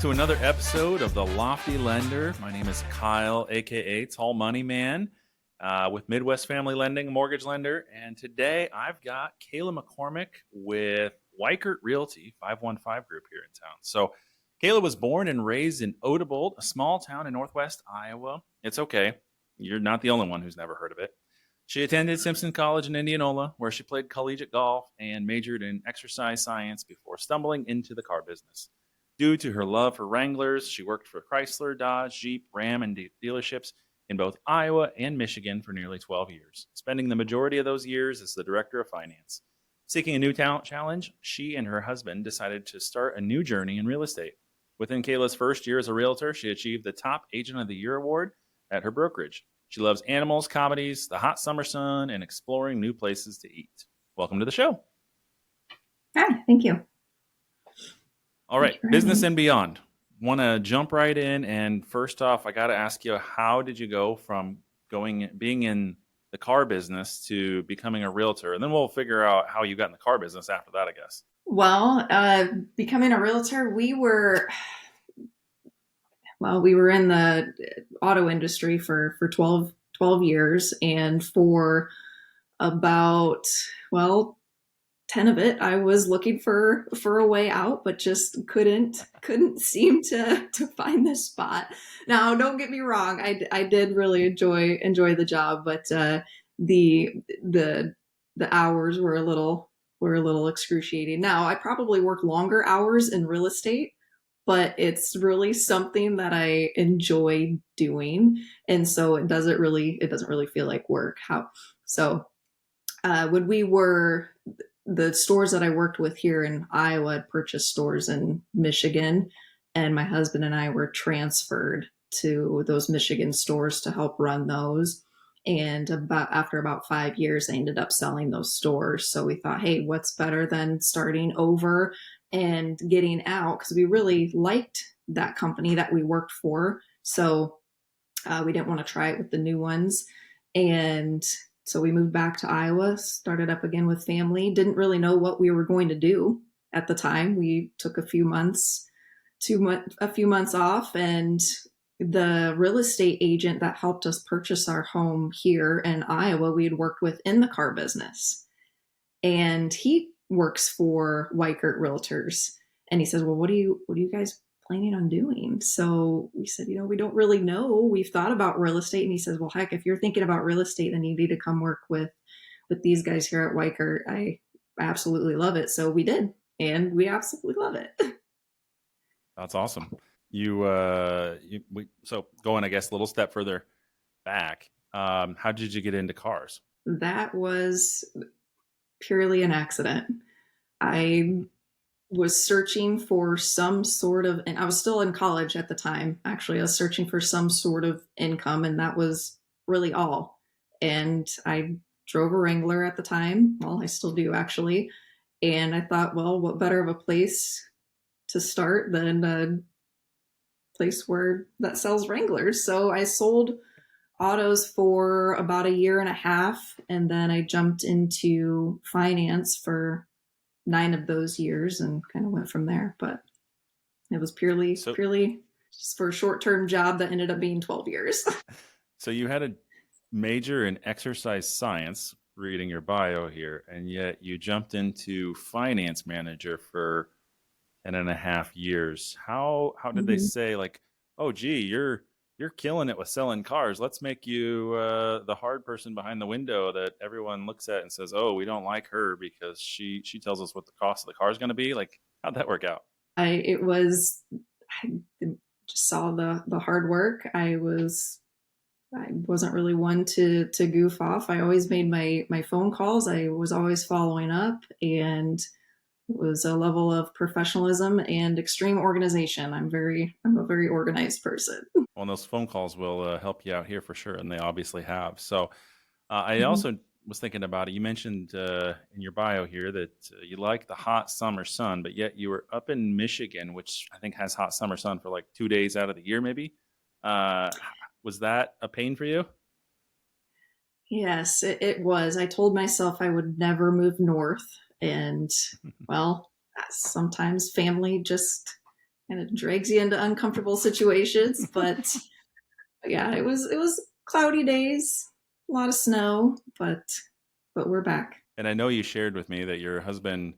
to another episode of The Lofty Lender. My name is Kyle, aka Tall Money Man, with Midwest Family Lending, mortgage lender. And today I've got Kayla McCormick with Weichert Realty, 515 Group here in town. So Kayla was born and raised in Odebolt, a small town in northwest Iowa. It's okay. You're not the only one who's never heard of it. She attended Simpson College in Indianola, where she played collegiate golf and majored in exercise science before stumbling into the car business. Due to her love for Wranglers, she worked for Chrysler, Dodge, Jeep, Ram, and dealerships in both Iowa and Michigan for nearly 12 years, spending the majority of those years as the director of finance. Seeking a new talent challenge, she and her husband decided to start a new journey in real estate. Within Kayla's first year as a realtor, she achieved the Top Agent of the Year award at her brokerage. She loves animals, comedies, the hot summer sun, and exploring new places to eat. Welcome to the show. Hi, thank you. All right, business and beyond. Want to jump right in, and first off, I got to ask you, how did you go from being in the car business to becoming a realtor? And then we'll figure out how you got in the car business after that, I guess. Well, becoming a realtor, we were in the auto industry for 12 years, and for about 10 of it, I was looking for a way out, but just couldn't seem to find this spot. Now, don't get me wrong, I did really enjoy the job, but the hours were a little excruciating. Now, I probably work longer hours in real estate, but it's really something that I enjoy doing, and so it doesn't really feel like work. When we were the stores that I worked with here in Iowa had purchased stores in Michigan, and my husband and I were transferred to those Michigan stores to help run those. And after about 5 years, I ended up selling those stores. So we thought, hey, what's better than starting over and getting out? Because we really liked that company that we worked for. So we didn't want to try it with the new ones. And so we moved back to Iowa, started up again with family. Didn't really know what we were going to do at the time. We took a few months off, and the real estate agent that helped us purchase our home here in Iowa, we had worked with in the car business. And he works for Weichert Realtors. And he says, well, what are you guys planning on doing? So we said, we don't really know. We've thought about real estate. And he says, well, heck, if you're thinking about real estate, then you need to come work with these guys here at Weichert. I absolutely love it. So we did, and we absolutely love it. That's awesome. So going, I guess, a little step further back, how did you get into cars? That was purely an accident. I was searching for some sort of, and I was still in college at the time. Actually, I was searching for some sort of income, and that was really all. And I drove a Wrangler at the time. Well, I still do, actually. And I thought, well, what better of a place to start than a place that sells Wranglers? So I sold autos for about a year and a half, and then I jumped into finance for 9 of those years and kind of went from there. But it was purely just for a short-term job that ended up being 12 years. So you had a major in exercise science, reading your bio here, and yet you jumped into finance manager for 10.5 years. How did they say, like, oh, gee, you're killing it with selling cars. Let's make you the hard person behind the window that everyone looks at and says, oh, we don't like her because she tells us what the cost of the car is going to be. Like, how'd that work out? I just saw the hard work. I wasn't really one to goof off. I always made my phone calls. I was always following up, and it was a level of professionalism and extreme organization. I'm a very organized person. Well, those phone calls will help you out here for sure, and they obviously have. So I also was thinking about it. You mentioned in your bio here that you like the hot summer sun, but yet you were up in Michigan, which I think has hot summer sun for like 2 days out of the year, maybe. Was that a pain for you? Yes, it was. I told myself I would never move north. And well, sometimes family just kind of drags you into uncomfortable situations. But yeah, it was cloudy days, a lot of snow, but we're back. And I know you shared with me that your husband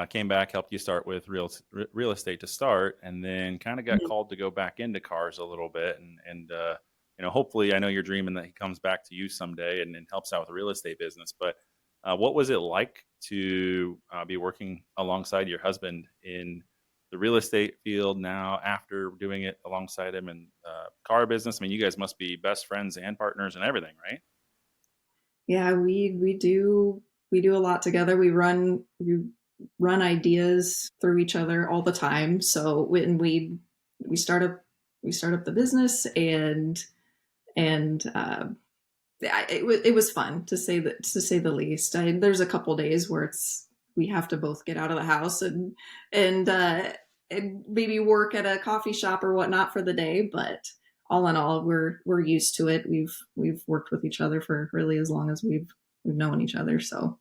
came back, helped you start with real estate to start, and then kind of got called to go back into cars a little bit. And hopefully, I know you're dreaming that he comes back to you someday and helps out with the real estate business. But what was it like to be working alongside your husband in the real estate field now after doing it alongside him in car business? I mean, you guys must be best friends and partners and everything, right? Yeah, we do a lot together. We run ideas through each other all the time. So when we start up the business, and it was fun to say the least. There's a couple days where we have to both get out of the house and maybe work at a coffee shop or whatnot for the day, but all in all, we're used to it. We've worked with each other for really as long as we've known each other, so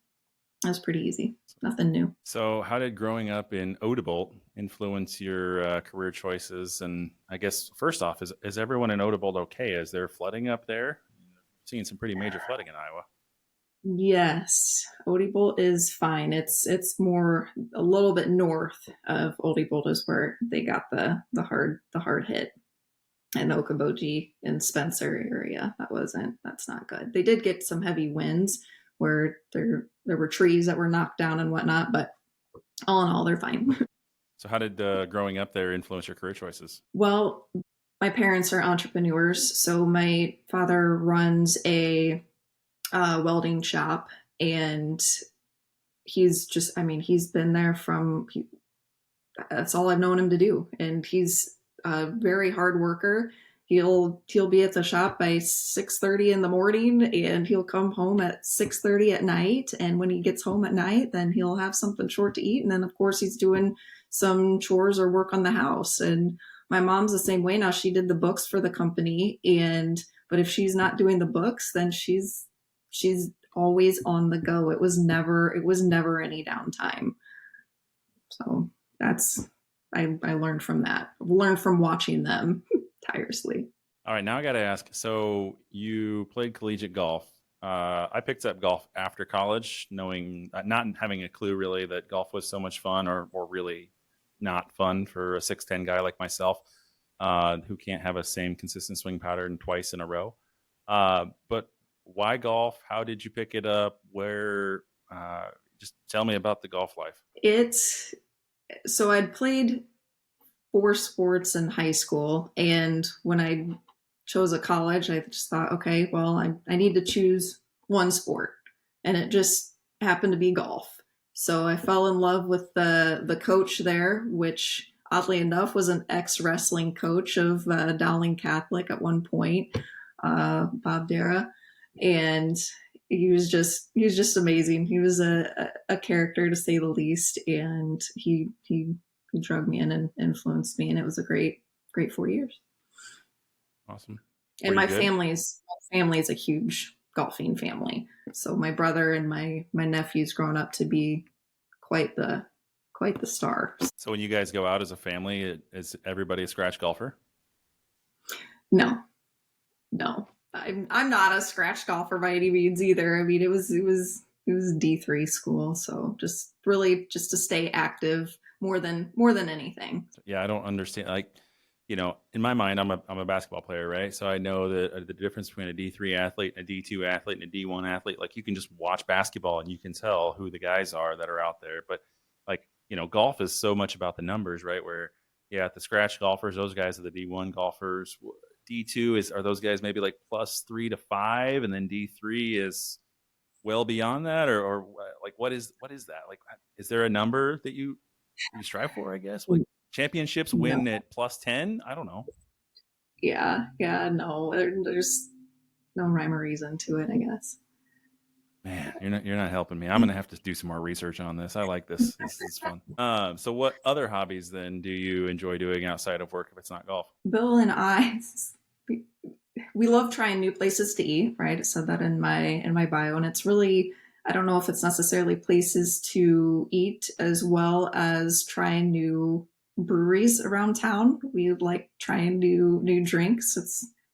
that's pretty easy. Nothing new. So, how did growing up in Odebolt influence your career choices? And I guess first off, is everyone in Odebolt okay? Is there flooding up there? Seeing some pretty major flooding in Iowa. Yes, Odie is fine. It's more a little bit north of Odie is where they got the hard hit. And Okoboji and Spencer area. That's not good. They did get some heavy winds where there were trees that were knocked down and whatnot, but all in all, they're fine. So, how did growing up there influence your career choices? Well, my parents are entrepreneurs, so my father runs a welding shop, and he's been there that's all I've known him to do, and he's a very hard worker. He'll be at the shop by 6:30 in the morning, and he'll come home at 6:30 at night. And when he gets home at night, then he'll have something short to eat. And then of course he's doing some chores or work on the house. And my mom's the same way now. She did the books for the company, but if she's not doing the books, then she's always on the go. It was never any downtime. So I learned from that. I've learned from watching them tirelessly. All right, now I got to ask. So, you played collegiate golf. I picked up golf after college, knowing not having a clue really that golf was so much fun, or really not fun for a 6'10" guy like myself, who can't have a same consistent swing pattern twice in a row. But why golf? How did you pick it up? Where? Just tell me about the golf life. So I'd played 4 sports in high school, and when I chose a college, I just thought, okay, well, I need to choose one sport, and it just happened to be golf. So I fell in love with the coach there, which oddly enough was an ex-wrestling coach of Dowling Catholic at one point, Bob Dara, and he was just amazing. He was a character, to say the least, and he drug me in and influenced me, and it was a great 4 years. Awesome. And Were you my good? family is a huge golfing family. So my brother and my nephew's grown up to be quite the star. So, when you guys go out as a family, is everybody a scratch golfer? No, no, I'm not a scratch golfer by any means either. I mean, it was D3 school, so just really just to stay active more than anything. Yeah, I don't understand. Like, in my mind, I'm a basketball player, right? So I know that the difference between a D3 athlete and a D2 athlete and a D1 athlete. Like, you can just watch basketball and you can tell who the guys are that are out there. But like, golf is so much about the numbers, right? Where, yeah, the scratch golfers, those guys are the D1 golfers. D2 are those guys maybe like +3 to 5, and then D3 is well beyond that, or like what is that? Like, is there a number that you strive for? I guess like championships No, win at +10. I don't know. yeah, no, there's no rhyme or reason to it, I guess. Man, you're not helping me. I'm gonna have to do some more research on this. I like this. This is fun. So what other hobbies then do you enjoy doing outside of work if it's not golf? Bill and I, we love trying new places to eat, right? It said that in my bio, and it's really, I don't know if it's necessarily places to eat as well as trying new breweries around town. We like trying new drinks.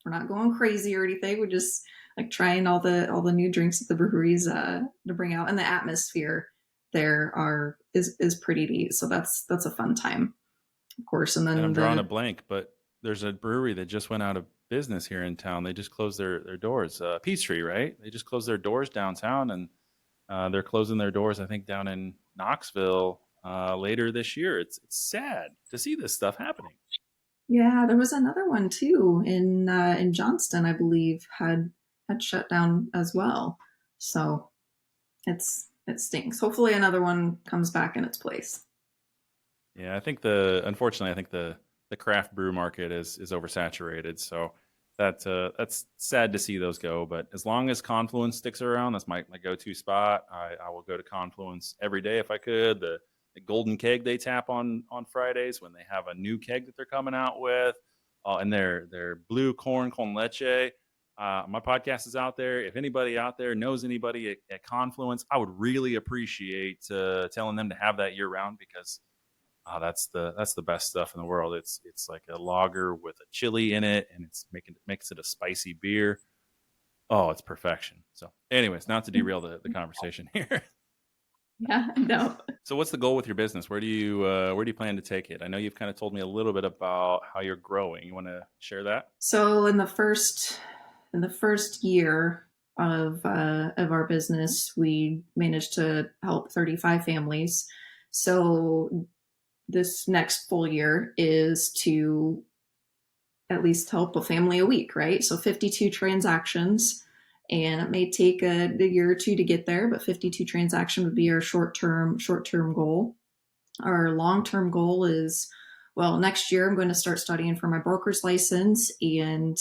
We're not going crazy or anything. We're just like trying all the new drinks at the breweries to bring out, and the atmosphere there is pretty neat. So that's a fun time, of course. And And then I'm drawing a the blank, but there's a brewery that just went out of business here in town. They just closed their doors. Peachtree, right? They just closed their doors downtown, and they're closing their doors, I think, down in Knoxville later this year. It's sad to see this stuff happening. Yeah, there was another one too in Johnston, I believe, had shut down as well. So it stinks. Hopefully, another one comes back in its place. Yeah, unfortunately, I think the craft brew market is oversaturated. So that's sad to see those go. But as long as Confluence sticks around, that's my go-to spot. I will go to Confluence every day if I could. The golden keg they tap on Fridays when they have a new keg that they're coming out with, and their blue corn con leche. My podcast is out there. If anybody out there knows anybody at Confluence, I would really appreciate telling them to have that year round, because that's the best stuff in the world. It's like a lager with a chili in it, and makes it a spicy beer. Oh, it's perfection. So, anyways, not to derail the conversation here. Yeah, no. So, what's the goal with your business? Where do you plan to take it? I know you've kind of told me a little bit about how you're growing. You want to share that? So in the first year of our business, we managed to help 35 families. So this next full year is to at least help a family a week, right? So 52 transactions, and it may take a year or two to get there, but 52 transaction would be our short term goal. Our long term goal is, well, next year I'm going to start studying for my broker's license and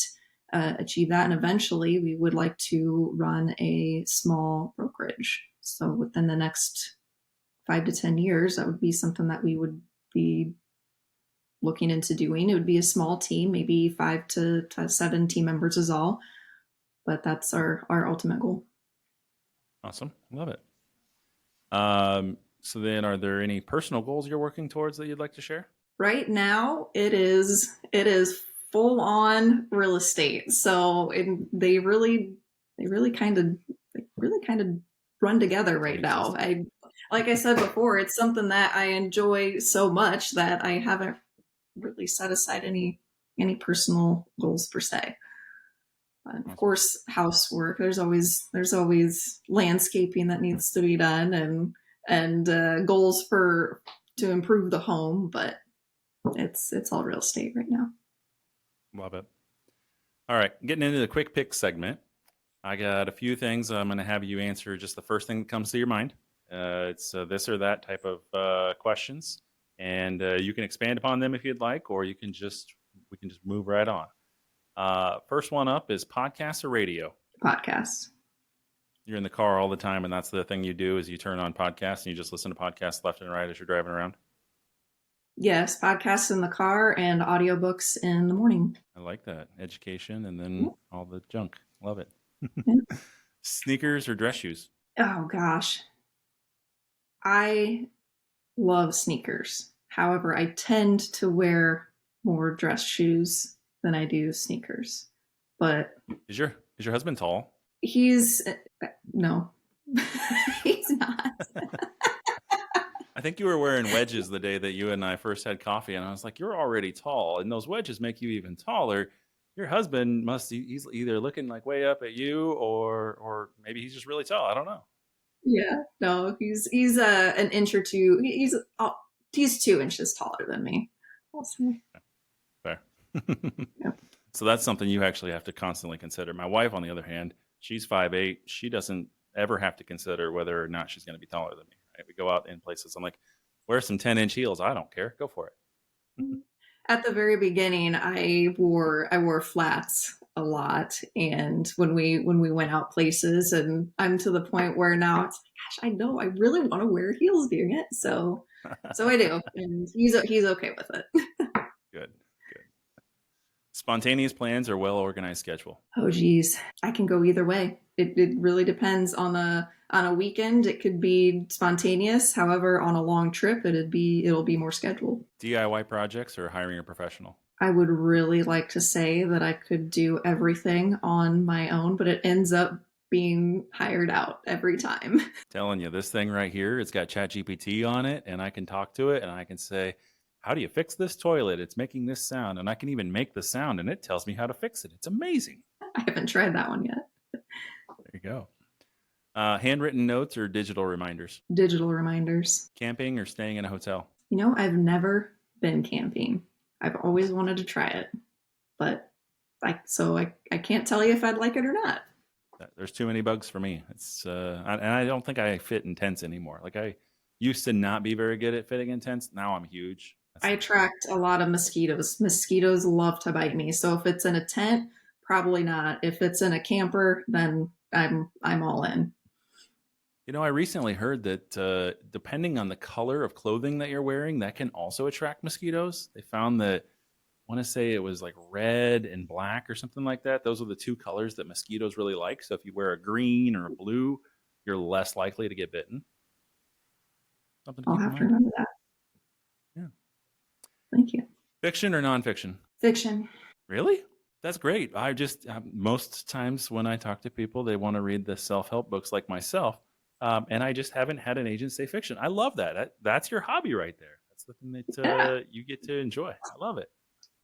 achieve that, and eventually we would like to run a small brokerage. So within the next 5 to 10 years, that would be something that we would be looking into doing. It would be a small team, maybe 5 to 7 team members is all, but that's our ultimate goal. Awesome, love it. So then, are there any personal goals you're working towards that you'd like to share? Right now, it is full on real estate. So they really kind of run together right now. Like I said before, it's something that I enjoy so much that I haven't really set aside any personal goals per se. But of course, housework. There's always landscaping that needs to be done, and goals to improve the home. But it's all real estate right now. Love it. All right, getting into the quick pick segment. I got a few things. I'm going to have you answer just the first thing that comes to your mind. It's this or that type of questions, and you can expand upon them if you'd like, or we can just move right on. First one up is podcast or radio. Podcast. You're in the car all the time, and that's the thing you do is you turn on podcasts and you just listen to podcasts left and right as you're driving around. Yes, podcasts in the car and audiobooks in the morning. I like that. Education and then all the junk. Love it. Yeah. Sneakers or dress shoes? Oh gosh. I love sneakers. However, I tend to wear more dress shoes than I do sneakers. But Is your husband tall? he's no. He's not. I think you were wearing wedges the day that you and I first had coffee, and I was like, "You're already tall, and those wedges make you even taller." Your husband he's either looking like way up at you, or maybe he's just really tall. I don't know. Yeah, no, he's an inch or two. He's 2 inches taller than me. We'll see. Fair. Yep. So that's something you actually have to constantly consider. My wife, on the other hand, she's 5'8". She doesn't ever have to consider whether or not she's going to be taller than me. Right? We go out in places. I'm like, wear some 10-inch heels. I don't care. Go for it. At the very beginning, I wore flats a lot, and when we went out places, and I'm to the point where now it's like, gosh, I know I really want to wear heels during it, so I do, and he's okay with it. Good. Spontaneous plans or well-organized schedule? Oh geez, I can go either way. It really depends on a weekend. It could be spontaneous. However, on a long trip, it'll be more scheduled. DIY projects or hiring a professional? I would really like to say that I could do everything on my own, but it ends up being hired out every time. Telling you, this thing right here, it's got ChatGPT on it, and I can talk to it, and I can say, how do you fix this toilet? It's making this sound, and I can even make the sound, and it tells me how to fix it. It's amazing. I haven't tried that one yet. There you go. Handwritten notes or digital reminders? Digital reminders. Camping or staying in a hotel? You know, I've never been camping. I've always wanted to try it, but I can't tell you if I'd like it or not. There's too many bugs for me. And I don't think I fit in tents anymore. Like I used to not be very good at fitting in tents. Now I'm huge. I attract a lot of mosquitoes. Mosquitoes love to bite me. So if it's in a tent, probably not. If it's in a camper, then I'm all in. You know, I recently heard that depending on the color of clothing that you're wearing, that can also attract mosquitoes. They found that, I want to say it was like red and black or something like that. Those are the two colors that mosquitoes really like. So if you wear a green or a blue, you're less likely to get bitten. Something to I'll keep in have to mind. remember that. Yeah. Thank you. Fiction or nonfiction? Fiction. Really? That's great. I just, most times when I talk to people, they want to read the self-help books like myself. And I just haven't had an agent say fiction. I love that. That's your hobby right there. That's the thing that you get to enjoy. I love it.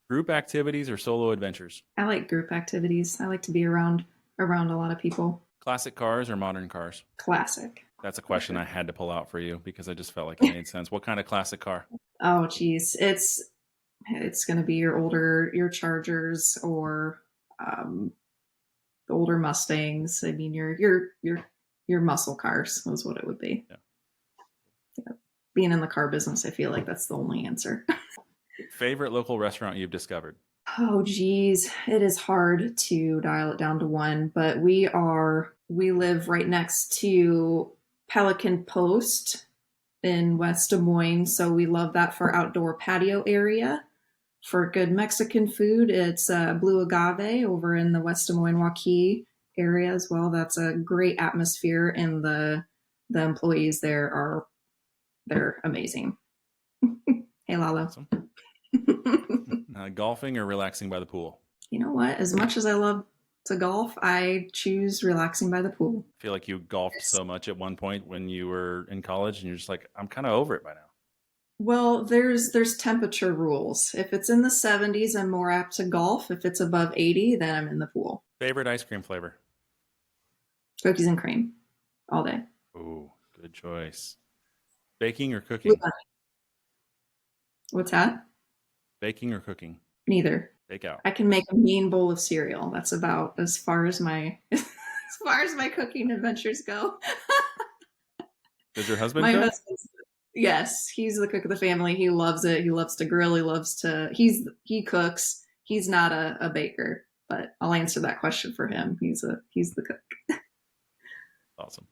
Group activities or solo adventures? I like group activities. I like to be around a lot of people. Classic cars or modern cars? Classic. That's a question I had to pull out for you because I just felt like it made sense. What kind of classic car? Oh geez, it's going to be your Chargers or the older Mustangs. I mean your muscle cars is what it would be. Yeah. Being in the car business, I feel like that's the only answer. Favorite local restaurant you've discovered? Oh geez, it is hard to dial it down to one, but we live right next to Pelican Post in West Des Moines, so we love that for outdoor patio area. For good Mexican food, it's Blue Agave over in the West Des Moines Waukee area as well. That's a great atmosphere, and the employees there they're amazing. Hey Lalo. Awesome. Golfing or relaxing by the pool? You know what? As much as I love to golf, I choose relaxing by the pool. I feel like you golfed so much at one point when you were in college, and you're just like, I'm kind of over it by now. Well, there's temperature rules. If it's in the 70s, I'm more apt to golf. If it's above 80, then I'm in the pool. Favorite ice cream flavor? Cookies and cream, all day. Ooh, good choice. Baking or cooking? What's that? Baking or cooking? Neither. Bake out. I can make a mean bowl of cereal. That's about as far as my as far as my cooking adventures go. Does your husband cook? Yes, he's the cook of the family. He loves it. He loves to grill. He cooks. He's not a baker, but I'll answer that question for him. He's the cook. Awesome.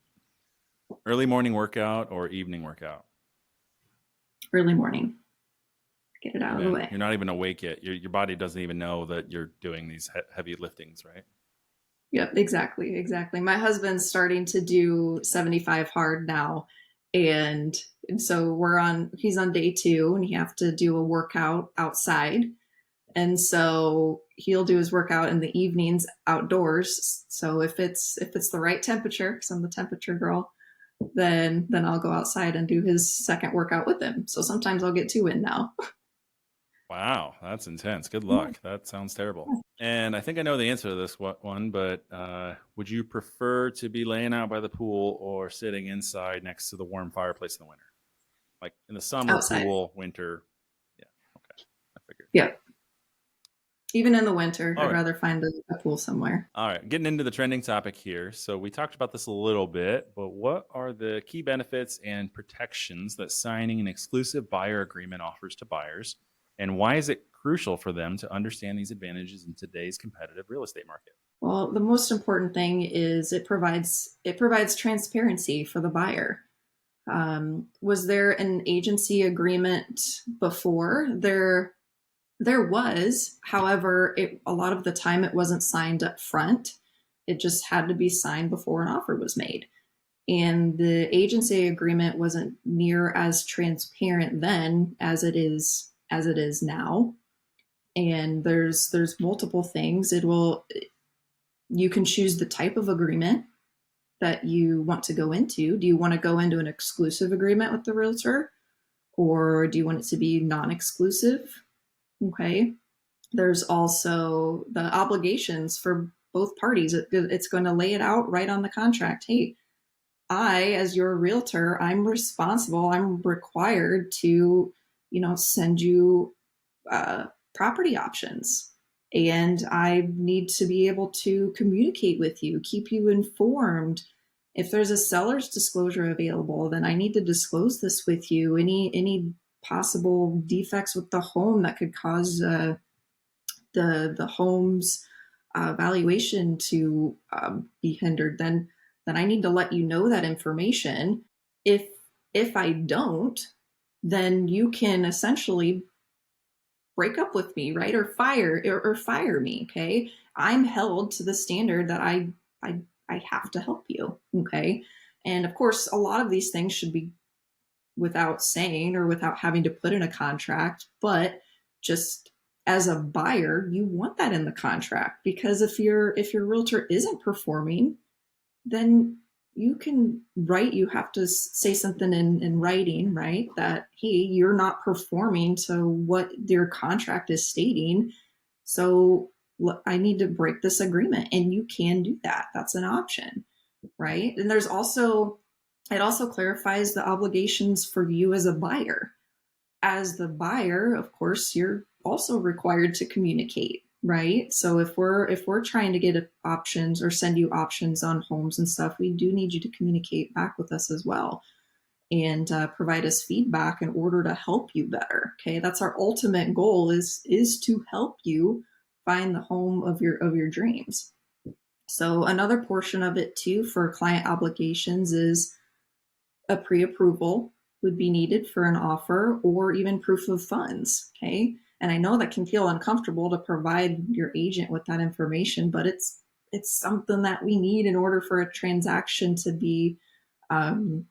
Early morning workout or evening workout? Early morning. Get it out of the way. You're not even awake yet. Your body doesn't even know that you're doing these heavy liftings, right? Yep, exactly. My husband's starting to do 75 hard now, and so he's on day 2, and you have to do a workout outside, and so he'll do his workout in the evenings outdoors. So if it's the right temperature, because I'm the temperature girl, then I'll go outside and do his second workout with him. So sometimes I'll get 2 in now. Wow, that's intense. Good luck. That sounds terrible. And I think I know the answer to this one, but would you prefer to be laying out by the pool or sitting inside next to the warm fireplace in the winter? Like in the summer, outside. Pool, winter. Yeah, okay. I figured. Yep. Even in the winter, All I'd right. rather find a pool somewhere. All right, getting into the trending topic here. So we talked about this a little bit, but what are the key benefits and protections that signing an exclusive buyer agreement offers to buyers? And why is it crucial for them to understand these advantages in today's competitive real estate market? Well, the most important thing is it provides transparency for the buyer. Was there an agency agreement before? There There was, however, a lot of the time it wasn't signed up front. It just had to be signed before an offer was made. And the agency agreement wasn't near as transparent then as it is now. And there's multiple things. You can choose the type of agreement that you want to go into. Do you want to go into an exclusive agreement with the realtor, or do you want it to be non-exclusive? Okay. There's also the obligations for both parties. It's going to lay it out right on the contract. Hey, I, as your realtor, I'm responsible. I'm required to, send you property options. And I need to be able to communicate with you, keep you informed. If there's a seller's disclosure available, then I need to disclose this with you. Any possible defects with the home that could cause the home's valuation to be hindered, then I need to let you know that information. If if I don't, then you can essentially break up with me, right? Or fire me. Okay. I'm held to the standard that I have to help you. Okay. And of course, a lot of these things should be without saying or without having to put in a contract, but just as a buyer, you want that in the contract, because if your realtor isn't performing, then you have to say something in writing, right? That, hey, you're not performing to what your contract is stating. So I need to break this agreement. And you can do that. That's an option, right? And it also clarifies the obligations for you as a buyer. As the buyer, of course, you're also required to communicate, right? So if we're trying to get options or send you options on homes and stuff, we do need you to communicate back with us as well, and provide us feedback in order to help you better. Okay, that's our ultimate goal, is to help you find the home of your dreams. So another portion of it too for client obligations is a pre-approval would be needed for an offer, or even proof of funds. Okay. And I know that can feel uncomfortable to provide your agent with that information, but it's something that we need in order for a transaction um,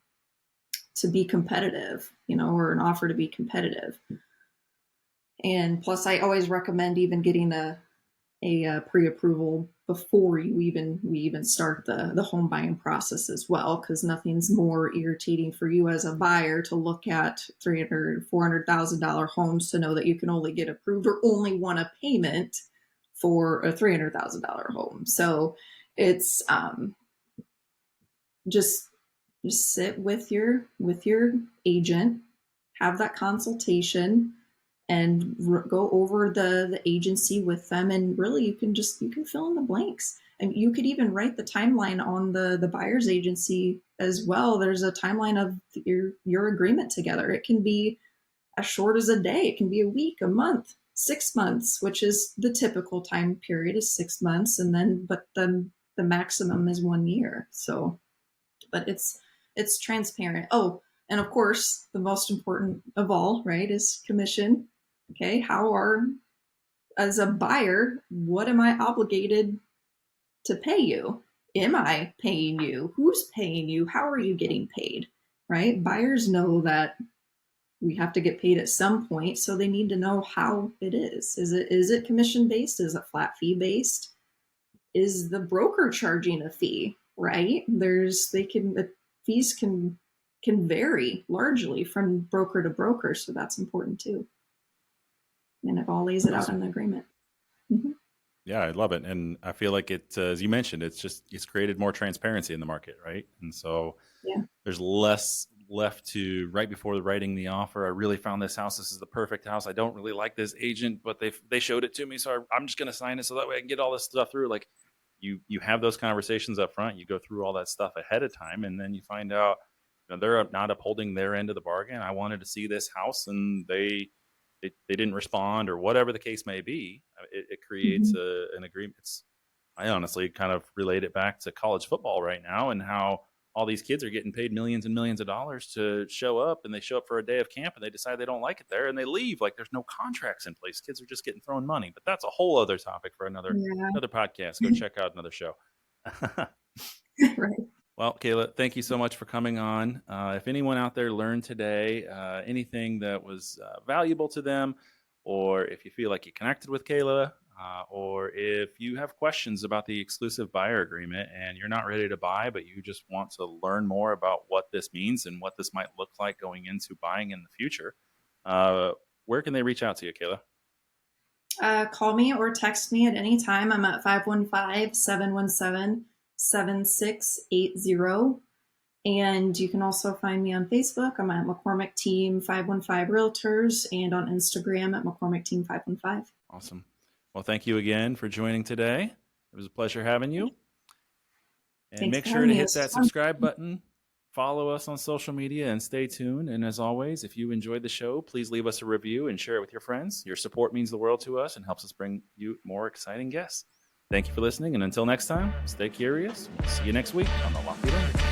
to be competitive, or an offer to be competitive. And plus, I always recommend even getting a pre-approval before we even start the home buying process as well, because nothing's more irritating for you as a buyer to look at $300,000-$400,000 homes to know that you can only get approved or only want a payment for a $300,000 home. So it's just sit with your agent, have that consultation, and go over the agency with them. And really, you can fill in the blanks, and you could even write the timeline on the buyer's agency as well. There's a timeline of your agreement together. It can be as short as a day, it can be a week, a month, 6 months, which is the typical time period, is 6 months. And then but the maximum is 1 year. So, but it's transparent. Oh, and of course, the most important of all, right, is commission. Okay, as a buyer, what am I obligated to pay you? Am I paying you? Who's paying you? How are you getting paid? Right? Buyers know that we have to get paid at some point, so they need to know how it is. Is it commission based? Is it flat fee based? Is the broker charging a fee? Right? The fees can vary largely from broker to broker, so that's important too. And it all lays it out in the agreement. Mm-hmm. Yeah, I love it. And I feel like as you mentioned, it's created more transparency in the market, right? And so Yeah. there's less left to right before writing the offer. I really found this house. This is the perfect house. I don't really like this agent, but they showed it to me. So I'm just going to sign it so that way I can get all this stuff through. Like you have those conversations up front, you go through all that stuff ahead of time, and then you find out, they're not upholding their end of the bargain. I wanted to see this house and they didn't respond, or whatever the case may be. It creates Mm-hmm. an agreement. I honestly kind of relate it back to college football right now, and how all these kids are getting paid millions and millions of dollars to show up, and they show up for a day of camp and they decide they don't like it there and they leave. Like, there's no contracts in place. Kids are just getting thrown money. But that's a whole other topic for another podcast. Go check out another show. Right. Well, Kayla, thank you so much for coming on. If anyone out there learned today anything that was valuable to them, or if you feel like you connected with Kayla, or if you have questions about the exclusive buyer agreement and you're not ready to buy, but you just want to learn more about what this means and what this might look like going into buying in the future, where can they reach out to you, Kayla? Call me or text me at any time. I'm at 515-717-7680. And you can also find me on Facebook. I'm at McCormick Team 515 Realtors, and on Instagram at McCormick Team 515. Awesome. Well, thank you again for joining today. It was a pleasure having you. And Thanks make for sure having to me. hit that subscribe button, follow us on social media, and stay tuned. And as always, if you enjoyed the show, please leave us a review and share it with your friends. Your support means the world to us and helps us bring you more exciting guests. Thank you for listening. And until next time, stay curious. We'll see you next week on The Lofty Lender.